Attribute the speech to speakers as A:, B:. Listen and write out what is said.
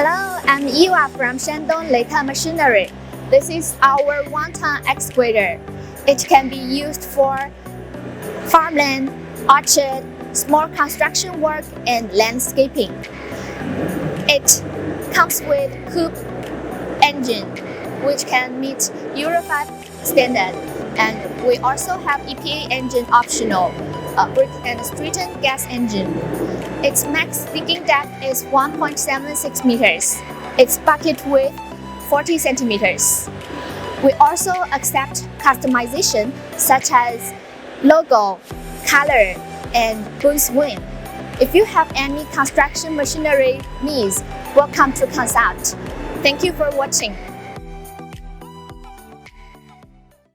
A: Hello, I'm Eva from Shandong LT10 Machinery. This is our one-ton excavator. It can be used for farmland, orchard, small construction work, and landscaping. It comes with coupe engine, which can meet Euro 5 standard, and we also have EPA engine optional, brick and straighten gas engine. Its max digging depth is 1.76 meters. Its bucket width 40 centimeters. We also accept customization such as logo, color, and boom swing. If you have any construction machinery needs, welcome to consult. Thank you for watching.